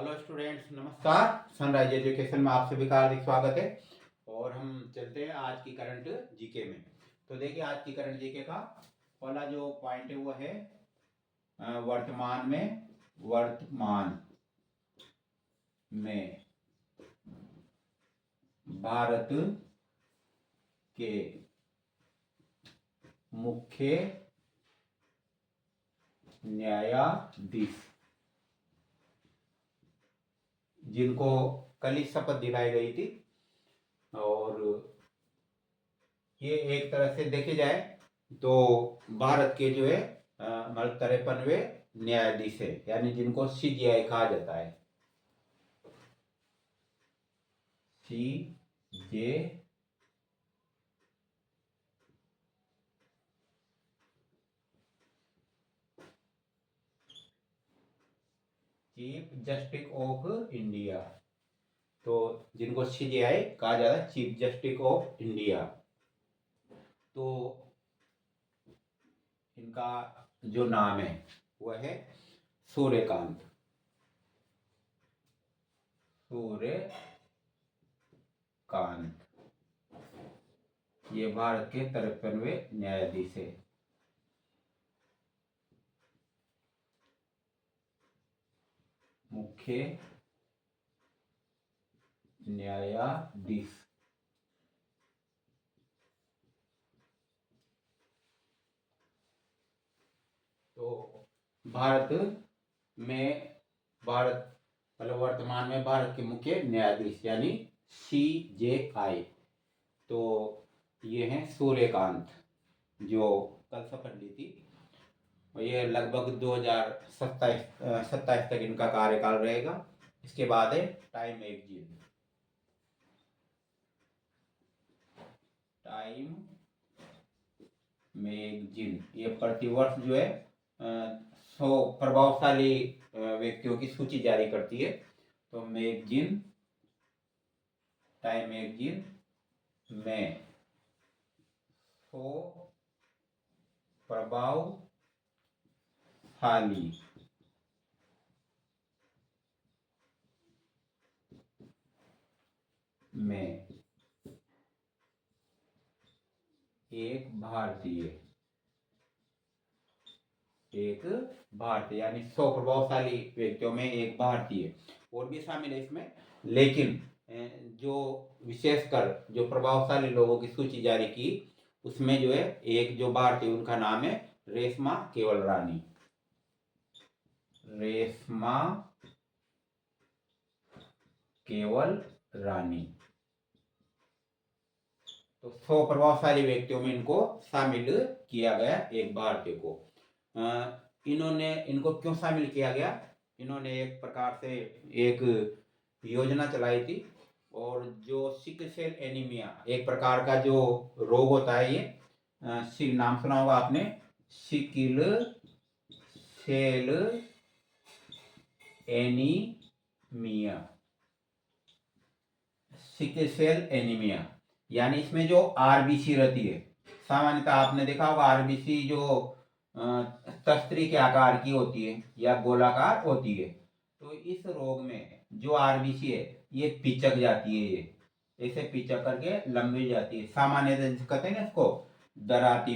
Hello students, नमस्कार। Sunrise education में आप सभी का हार्दिक स्वागत है। और हम चलते हैं आज की करंट जीके में। तो देखिए, आज की करंट जीके का पहला जो पॉइंट है वो है वर्तमान में भारत के मुख्य न्यायाधीश जिनको कल ही शपथ दिलाई गई थी, और ये एक तरह से देखे जाए तो भारत के जो है मतलब 53वें न्यायाधीश है, यानी जिनको सीजीआई कहा जाता है। सीजे चीफ जस्टिस ऑफ इंडिया, तो जिनको सीजीआई कहा जाता है, चीफ जस्टिस ऑफ इंडिया। तो इनका जो नाम है वह है सूर्यकांत। ये भारत के 53वें न्यायाधीश है। मुख्य न्यायाधीश। तो भारत मतलब वर्तमान में भारत के मुख्य न्यायाधीश यानी सीजेआई, तो ये हैं सूर्यकांत, जो कल शपथ ली थी। और ये लगभग 2027 तक इनका कार्यकाल रहेगा। इसके बाद है टाइम मैगजीन। ये प्रतिवर्ष जो है 100 प्रभावशाली व्यक्तियों की सूची जारी करती है। तो टाइम मैगजीन में 100 प्रभावशाली में एक भारतीय यानी 100 प्रभावशाली व्यक्तियों में एक भारतीय और भी शामिल है इसमें। लेकिन जो विशेषकर जो प्रभावशाली लोगों की सूची जारी की, उसमें जो है एक जो भारतीय, उनका नाम है रेशमा केवल रानी। तो 100 प्रभावशाली व्यक्तियों में इनको शामिल किया गया, एक भारतीय को। इनको क्यों शामिल किया गया? इन्होंने एक प्रकार से एक योजना चलाई थी, और जो सिकल सेल एनीमिया एक प्रकार का जो रोग होता है, ये नाम सुना होगा आपने, सिकल सेल एनीमिया। यानी इसमें जो आरबीसी रहती है, सामान्यतः आपने देखा होगा आरबीसी जो तस्तरी के आकार की होती है या गोलाकार होती है। तो इस रोग में जो आरबीसी है ये पिचक जाती है, ये ऐसे पिचक करके लंबी जाती है। सामान्यतः कहते हैं ना इसको दराती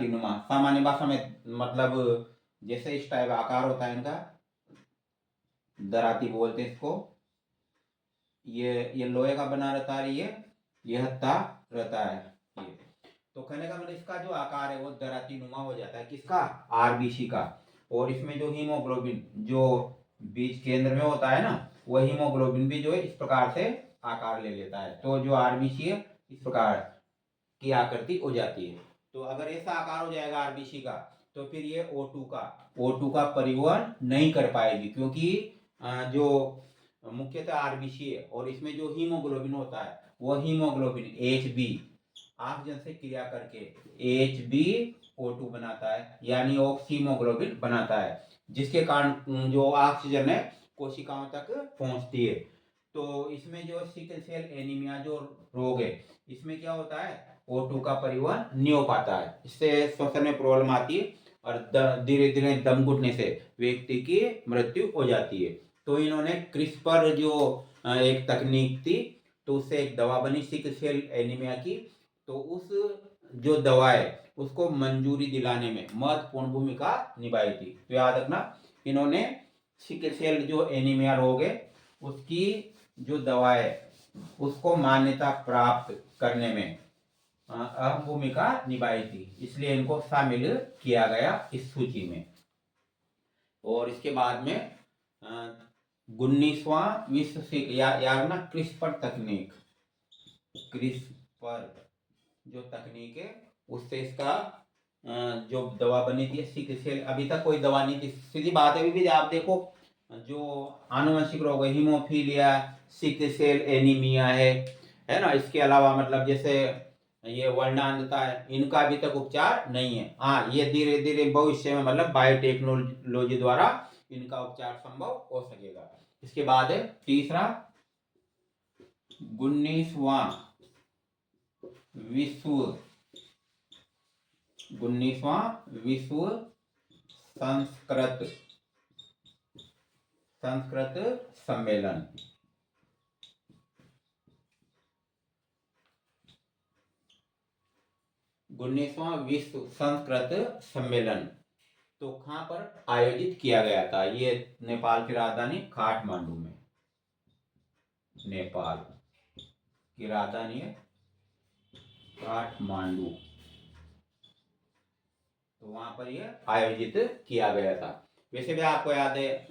नुमा। सामान्य भाषा में मतलब जैसे इस टाइप आकार होता है इनका, दराती बोलते हैं इसको। ये लोहे का बना रहता है, ये हत्था रहता है ये। तो कहने का मतलब इसका जो आकार है वो दराती नुमा हो जाता है, किसका? आरबीसी का। और इसमें जो हीमोग्लोबिन जो बीज केंद्र में होता है ना, वह हीमोग्लोबिन भी जो है इस प्रकार से आकार ले लेता है। तो जो आरबीसी है इस प्रकार की आकृति हो जाती है। तो अगर ऐसा आकार हो जाएगा आरबीसी का, तो फिर ये O2 का परिवहन नहीं कर पाएगी, क्योंकि जो मुख्यतः आरबीसी है और इसमें जो हीमोग्लोबिन होता है वो हीमोग्लोबिन HB ऑक्सीजन से क्रिया करके HbO2 बनाता है, यानी ऑक्सीमोग्लोबिन बनाता है, जिसके कारण जो ऑक्सीजन है कोशिकाओं तक पहुंचती है। तो इसमें जो सिकल सेल एनीमिया जो रोग है, इसमें क्या होता है, O2 का परिवहन नहीं हो पाता है, इससे श्वसन में प्रॉब्लम आती है। और धीरे धीरे दम घुटने से व्यक्ति की मृत्यु हो जाती है। तो इन्होंने क्रिस्पर जो एक तकनीक थी, तो उससे एक दवा बनी सिकल सेल एनीमिया की। तो उस जो दवा है उसको मंजूरी दिलाने में महत्वपूर्ण भूमिका निभाई थी। तो याद रखना, इन्होंने सिकल सेल जो एनीमिया रोग है उसकी जो दवा है उसको मान्यता प्राप्त करने में अहम भूमिका निभाई थी, इसलिए इनको शामिल किया गया इस सूची में। और इसके बाद में 19वां विश्व यार ना क्रिस्पर तकनीक, क्रिस्पर जो तकनीक है उससे इसका जो दवा बनी थी सिकल सेल, अभी तक कोई दवा नहीं थी। सीधी बात है, अभी भी आप देखो जो आनुवंशिक रोग है, हीमोफीलिया, सिकल सेल एनीमिया है ना, इसके अलावा मतलब जैसे ये वर्णांधता है, इनका अभी तक उपचार नहीं है। हाँ, ये धीरे धीरे भविष्य में मतलब बायोटेक्नोलॉजी द्वारा इनका उपचार संभव हो सकेगा। इसके बाद है तीसरा 19वां विश्व संस्कृत सम्मेलन। विश्व संस्कृत सम्मेलन तो कहाँ पर आयोजित किया गया था? ये नेपाल की राजधानी काठमांडू में, नेपाल की राजधानी है काठमांडू। तो वहां पर ये आयोजित किया गया था। वैसे भी आपको याद है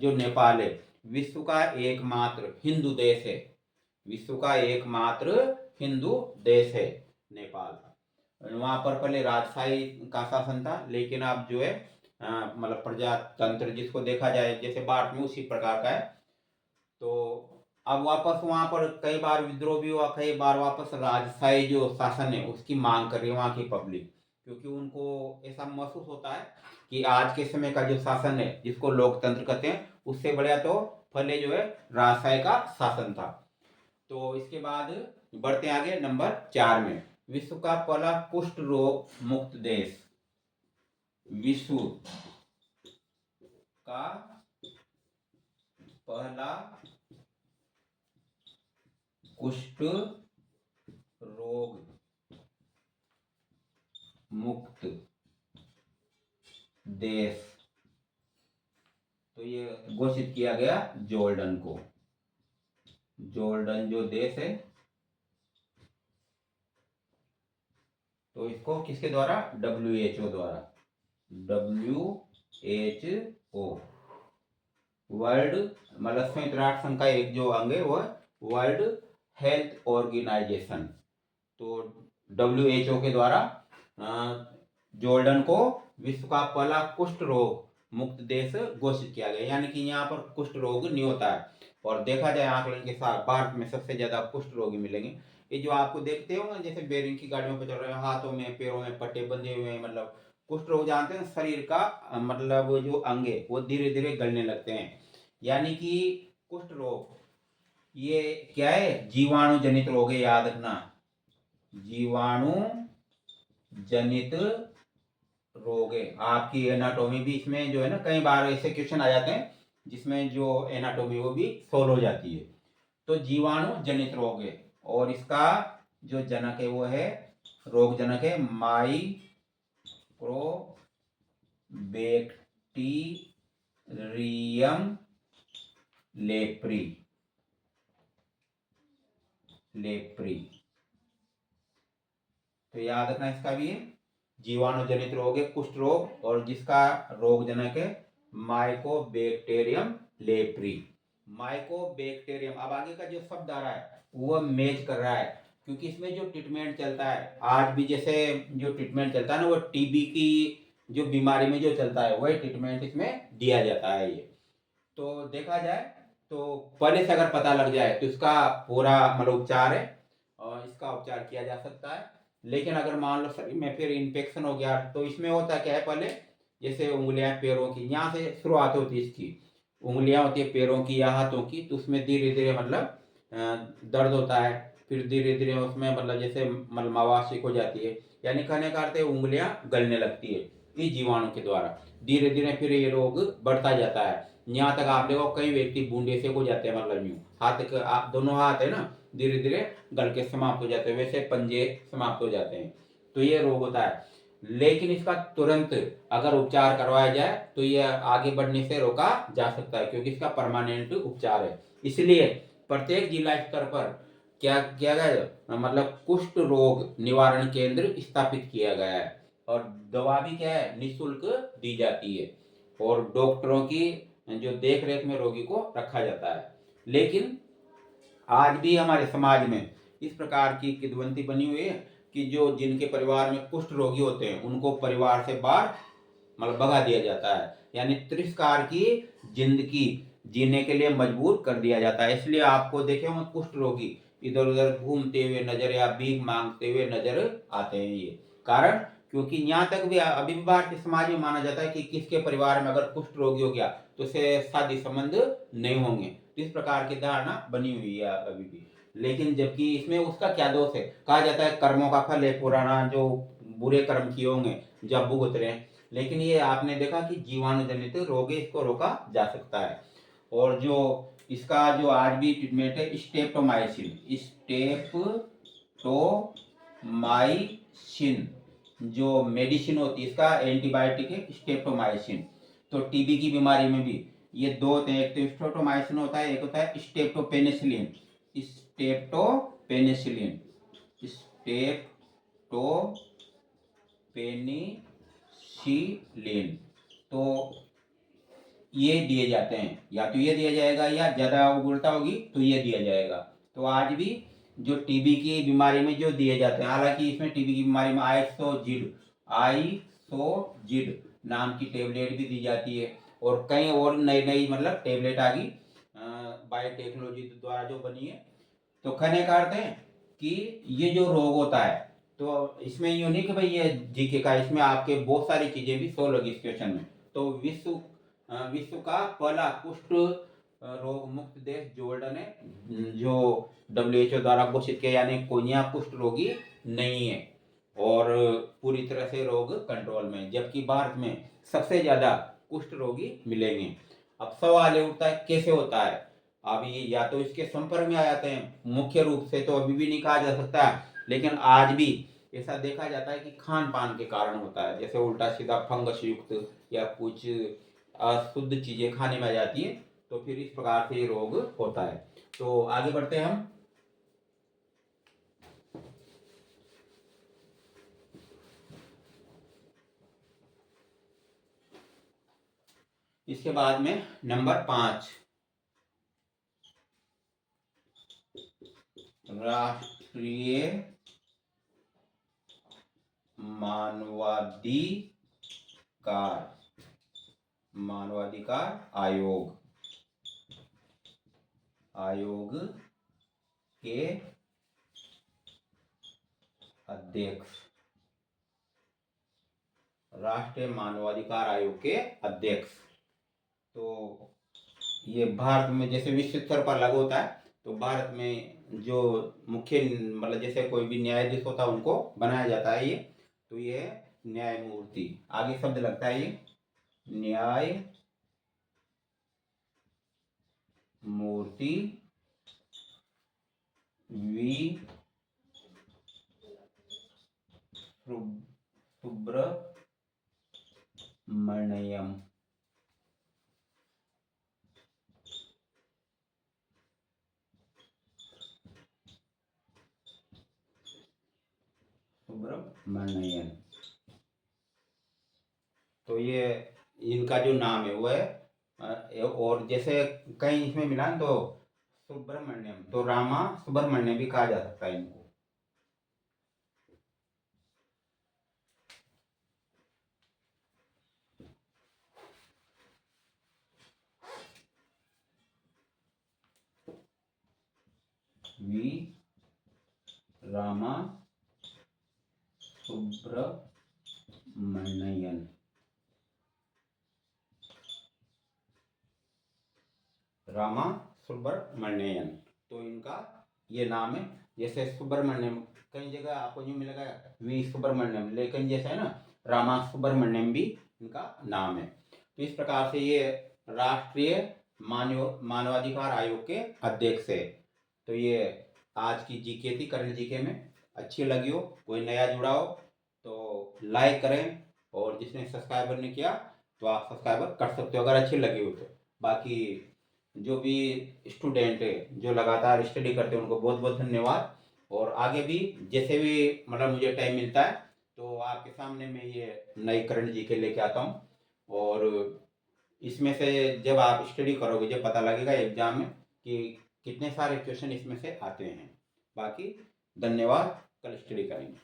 जो नेपाल है विश्व का एकमात्र हिंदू देश है, विश्व का एकमात्र हिंदू देश है नेपाल। वहां पर पहले राजशाही का शासन था, लेकिन अब जो है मतलब प्रजातंत्र जिसको देखा जाए जैसे भारत में उसी प्रकार का है। तो अब वापस वहां पर कई बार विद्रोह भी हुआ, कई बार वापस राजशाही जो शासन है उसकी मांग कर रही है वहां की पब्लिक, क्योंकि उनको ऐसा महसूस होता है कि आज के समय का जो शासन है जिसको लोकतंत्र कहते हैं उससे बढ़िया तो पहले जो है राजशाही का शासन था। तो इसके बाद बढ़ते आगे नंबर 4 में, विश्व का पहला कुष्ठ रोग मुक्त देश, विश्व का पहला कुष्ठ रोग मुक्त देश, तो ये घोषित किया गया जॉर्डन को। जॉर्डन जो देश है तो इसको किसके द्वारा? WHO द्वारा, WHO वर्ल्ड मतलब संयुक्त राष्ट्र संघ का एक जो अंग है वो वर्ल्ड हेल्थ ऑर्गेनाइजेशन। तो WHO के द्वारा जॉर्डन को विश्व का पहला कुष्ठ रोग मुक्त देश घोषित किया गया, यानी कि यहाँ पर कुष्ठ रोग नहीं होता है। और देखा जाए आकलन के साथ भारत में सबसे ज्यादा कुष्ठ रोगी मिलेंगे। ये जो आपको देखते हो ना, जैसे बेरिंग की गाड़ियों पर चल रहे हैं, हाथों में पैरों में पट्टे बंधे हुए हैं, मतलब कुष्ठ रोग जानते हैं, शरीर का मतलब जो अंग है वो धीरे धीरे गलने लगते हैं। यानी कि कुष्ठ रोग ये क्या है? जीवाणु जनित रोग है, याद रखना, जीवाणु जनित रोग है। आपकी एनाटॉमी भी इसमें जो है ना, कई बार ऐसे क्वेश्चन आ जाते हैं जिसमें जो एनाटॉमी वो भी सोल्व हो जाती है। तो जीवाणु जनित रोग है और इसका जो जनक है वो है, रोग जनक है माइक्रोबैक्टीरियम लेप्री। तो याद रखना इसका भी है, जीवाणु जनित रोग है कुष्ठ रोग, और जिसका रोग जनक है माइकोबैक्टीरियम लेप्री। माइकोबैक्टीरियम, अब आगे का जो शब्द आ रहा है वो मैच कर रहा है, क्योंकि इसमें जो ट्रीटमेंट चलता है आज भी, जैसे जो ट्रीटमेंट चलता है ना वो टीबी की जो बीमारी में जो चलता है वही ट्रीटमेंट इसमें दिया जाता है। ये तो देखा जाए तो पहले से अगर पता लग जाए तो इसका पूरा मतलब उपचार है और इसका उपचार किया जा सकता है। लेकिन अगर मान लो शरीर में फिर इन्फेक्शन हो गया तो इसमें होता क्या है, पहले जैसे उंगलियां पैरों की, यहाँ से शुरुआत होती है इसकी, उंगलियां होती है पैरों की या हाथों की, तो उसमें धीरे धीरे मतलब दर्द होता है, फिर धीरे धीरे उसमें मतलब जैसे मलमावासिक हो जाती है, यानी कहने का अर्थ है उंगलियां गलने लगती है। इस जीवाणु के द्वारा। धीरे धीरे फिर ये रोग बढ़ता जाता है। यहाँ तक आप देखो कई व्यक्ति बूंदे से हो जाते हैं, मतलब यूं हाथ के दोनों हाथ है ना, धीरे धीरे गल के समाप्त हो जाते हैं, वैसे पंजे समाप्त हो जाते हैं। तो ये रोग होता है। लेकिन इसका तुरंत अगर उपचार करवाया जाए तो यह आगे बढ़ने से रोका जा सकता है, क्योंकि इसका परमानेंट उपचार है। इसलिए प्रत्येक जिला स्तर पर क्या किया गया है, मतलब कुष्ठ रोग निवारण केंद्र स्थापित किया गया है, और दवा भी क्या है, निःशुल्क दी जाती है, और डॉक्टरों की जो देख रेख में रोगी को रखा जाता है। लेकिन आज भी हमारे समाज में इस प्रकार की किदवंती बनी हुई है कि जो जिनके परिवार में कुष्ठ रोगी होते हैं उनको परिवार से बाहर मतलब भगा दिया जाता है, यानी तिरस्कार की जिंदगी जीने के लिए मजबूर कर दिया जाता है। इसलिए आपको देखे होंगे कुष्ठ रोगी इधर उधर घूमते हुए नजर या भीख मांगते हुए नजर आते हैं। ये कारण क्योंकि यहाँ तक भी अभी भी भारतीय समाज में माना जाता है कि किसके परिवार में अगर कुष्ठ रोगी हो गया तो उससे शादी संबंध नहीं होंगे। इस प्रकार की धारणा बनी हुई है अभी भी। लेकिन जबकि इसमें उसका क्या दोष है, कहा जाता है कर्मों का फल है, पुराना जो बुरे कर्म किए होंगे जब भुगत रहे हैं। लेकिन ये आपने देखा कि जीवाणु जनित रोग है, इसको रोका जा सकता है। और जो इसका जो आज भी ट्रीटमेंट है स्टेप्टोमाइसिन, स्टेप्टोमाइसिन जो मेडिसिन होती है इसका एंटीबायोटिक है स्टेप्टोमाइसिन। तो टीबी की बीमारी में भी ये दो होते हैं, एक तो स्टेप्टोमाइसिन होता है, एक होता है स्टेप्टोपेनिसिलिन। स्टेप्टोपेनिसिलिन स्टेप्टोपेनिसिलिन तो ये दिए जाते हैं, या तो ये दिया जाएगा या ज्यादा उग्रता होगी तो ये दिया जाएगा। तो आज भी जो टीबी की बीमारी में जो दिए जाते हैं, हालांकि इसमें टीबी की बीमारी में आइसोजिड नाम की टेबलेट भी दी जाती है, और कई और नई नई मतलब टेबलेट आ गई बायोटेक्नोलॉजी द्वारा जो बनी है। तो कहने का अर्थ है कि ये जो रोग होता है तो इसमें यूनिक भाई ये जीके का, इसमें आपके बहुत सारी चीजें भी सोल्व होगी इस क्वेश्चन में। तो विश्व का पहला कुष्ठ रोग मुक्त देश जॉर्डन है, जो WHO द्वारा घोषित किया, यानी कोई यहाँ कुष्ठ रोगी नहीं है और पूरी तरह से रोग कंट्रोल में, जबकि भारत में सबसे ज्यादा कुष्ठ रोगी मिलेंगे। अब सवाल ये उठता है कैसे होता है। अब ये या तो इसके संपर्क में आ जाते हैं, मुख्य रूप से तो अभी भी नहीं कहा जा सकता, लेकिन आज भी ऐसा देखा जाता है कि खान पान के कारण होता है, जैसे उल्टा सीधा फंगस युक्त या कुछ अशुद्ध चीजें खाने में आ जाती है, तो फिर इस प्रकार से रोग होता है। तो आगे बढ़ते हैं हम। इसके बाद में नंबर 5 राष्ट्रीय मानवाधिकार आयोग के अध्यक्ष, राष्ट्रीय मानवाधिकार आयोग के अध्यक्ष। तो ये भारत में जैसे विश्व स्तर पर लागू होता है, तो भारत में जो मुख्य मतलब जैसे कोई भी न्यायाधीश होता है उनको बनाया जाता है ये। तो ये न्यायमूर्ति, आगे शब्द लगता है ये न्यायमूर्ति वी सुब्रमण्यम। सुब्रमण्यन, तो ये इनका जो नाम है वो है और जैसे कहीं इसमें मिला तो सुब्रमण्यम, तो रामा सुब्रमण्यम भी कहा जा सकता है इनको। वी रामा सुब्रमण्यन, रामा सुब्रमण्यन, तो इनका ये नाम है। जैसे सुब्रमण्यम कई जगह आपको यूं मिलेगा वी सुब्रमण्यम, लेकिन जैसा है ना रामा सुब्रमण्यम भी इनका नाम है। तो इस प्रकार से ये राष्ट्रीय मानवाधिकार आयोग के अध्यक्ष है। तो ये आज की जीके थी, करंट जीके में। अच्छी लगी हो, कोई नया जुड़ा हो तो लाइक करें, और जिसने सब्सक्राइबर नहीं किया तो आप सब्सक्राइबर कर सकते हो अगर अच्छी लगी हो तो। बाकी जो भी स्टूडेंट है जो लगातार स्टडी करते हैं उनको बहुत बहुत धन्यवाद। और आगे भी जैसे भी मतलब मुझे टाइम मिलता है तो आपके सामने मैं ये नई करंट जीके लेके आता हूँ, और इसमें से जब आप स्टडी करोगे जब पता लगेगा एग्जाम में कि कितने सारे क्वेश्चन इसमें से आते हैं। बाकी धन्यवाद, कल स्टडी करेंगे।